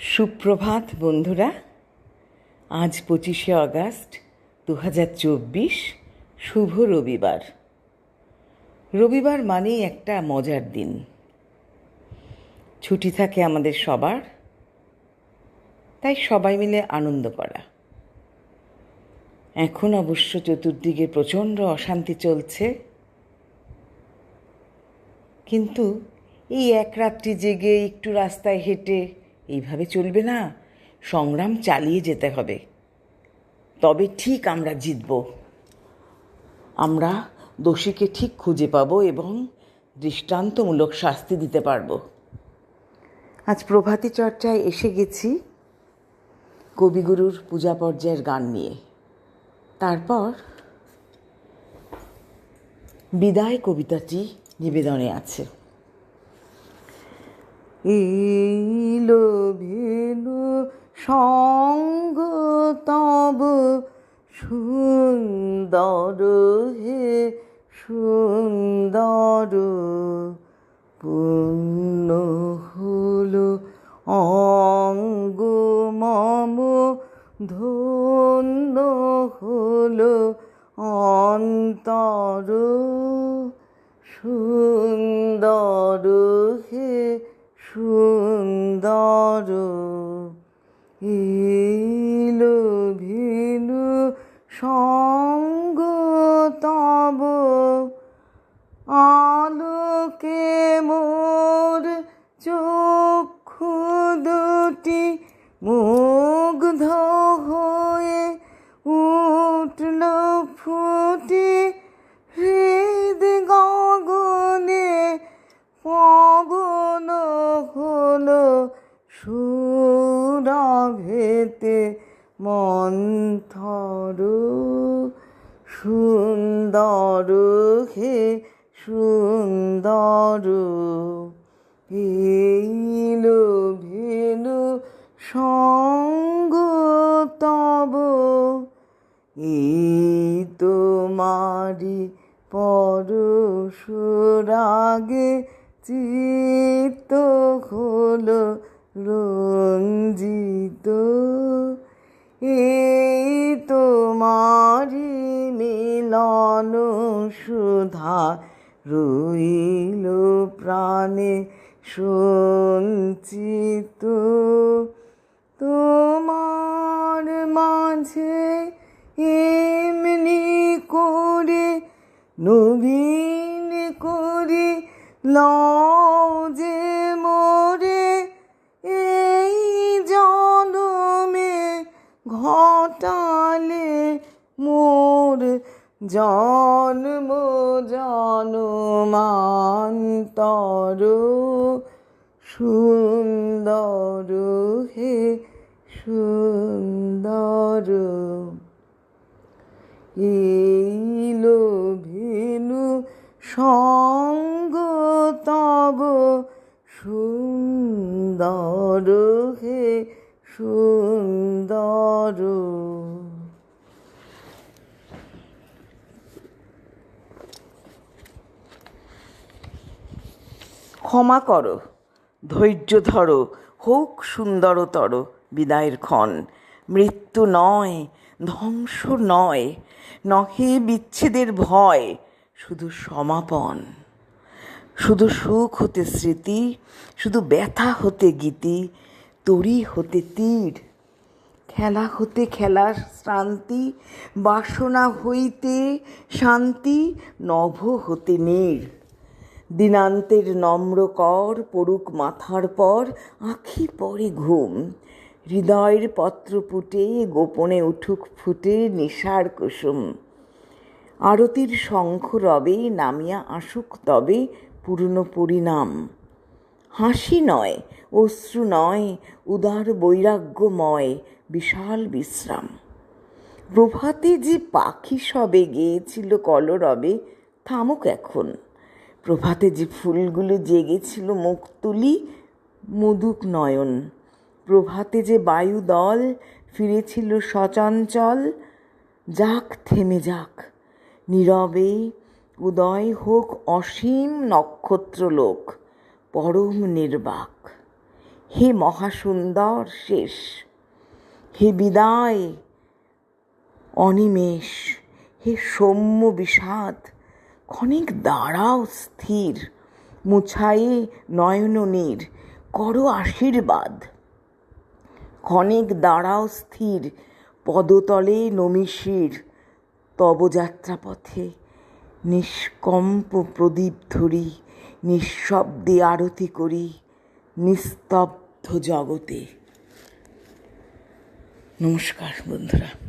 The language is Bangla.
সুপ্রভাত বন্ধুরা। আজ 25শে আগস্ট 2024, শুভ রবিবার। রবিবার মানেই একটা মজার দিন, ছুটি থাকে আমাদের সবার, তাই সবাই মিলে আনন্দ করা। এখন অবশ্য চতুর্দিকে প্রচণ্ড অশান্তি চলছে, কিন্তু এই এক রাত্রি জেগে একটু রাস্তায় হেঁটে এইভাবে চলবে না, সংগ্রাম চালিয়ে যেতে হবে। তবে ঠিক আমরা জিতব, আমরা দোষীকে ঠিক খুঁজে পাবো এবং দৃষ্টান্তমূলক শাস্তি দিতে পারবো। আজ প্রভাতী চর্চায় এসে গেছি কবিগুরুর পূজা পর্যায়ের গান নিয়ে। তারপর বিদায় কবিতাটি নিবেদনে আছে। এলো ভেনু সঙ্গ তব সুন্দর হে সুন্দর, পূর্ণ হলো অঙ্গ মম, ধন্য হলো অন্তর, সুন্দর হে সুন্দর। এলো ভেনু সঙ্গ তব, আলোকে মোর চক্ষু দুটি মুগ্ধ হয়ে উঠল ফুটে, হৃদ গগনে পবন হলো সুরভেতে মন্থর, সুন্দর হে সুন্দর। এলো ভেনু সঙ্গ তব, এই তোমারি পরশুরাগে চিত্ত হলো রঞ্জিত, এই তোমারি মিলন সুধা রইল প্রাণে সঞ্চিত। তোমার মাঝে এমনি করে নবীন করে লও যে মোরে, এই জনমে ঘটালে মোর জন্ম জন্মান্তর, সুন্দর হে সুন্দর। এলো ভেনু সঙ্গ তব, সুন্দর হে সুন্দর। ক্ষমা করো, ধৈর্য ধরো, হোক সুন্দরতর বিদায়ের ক্ষণ। মৃত্যু নয়, ধ্বংস নয়, নহে বিচ্ছেদের ভয়, শুধু সমাপন। শুধু সুখ হতে স্মৃতি, শুধু ব্যথা হতে গীতি, তরি হতে তীর, খেলা হতে খেলার শ্রান্তি, বাসনা হইতে শান্তি, নভ হতে নীড়। দিনান্তের নম্র কর পড়ুক মাথার পর, আঁখি পরে ঘুম। হৃদয়ের পত্রপুটে গোপনে উঠুক ফুটে নিশার কুসুম। আরতির শঙ্খ রবে নামিয়া আসুক তবে পূর্ণ পরিণাম। হাসি নয়, অশ্রু নয়, উদার বৈরাগ্যময় বিশাল বিশ্রাম। প্রভাতে যে পাখি সবে গেয়েছিল কলরবে, থামুক এখন। প্রভাতে যে ফুলগুলো জেগেছিল মুখ তুলি, মুদুক নয়ন। প্রভাতে যে বায়ুদল ফিরেছিল সচঞ্চল, যাক থেমে যাক, নীরবে উদয় হোক অসীম নক্ষত্রলোক, পরম নির্বাক। হে মহাসুন্দর শেষ, হে বিদায় অনিমেষ, হে সৌম্য বিষাদ, ক্ষণিক দাঁড়াও স্থির, মুছায়ে নয়ননীর, করো আশীর্বাদ। ক্ষণিক দাঁড়াও স্থির, পদতলে নমিশির, তব যাত্রাপথে নিষ্কম্প প্রদীপ ধরি, নিঃশব্দে আরতি করি নিস্তব্ধ জগতে। নমস্কার বন্ধুরা।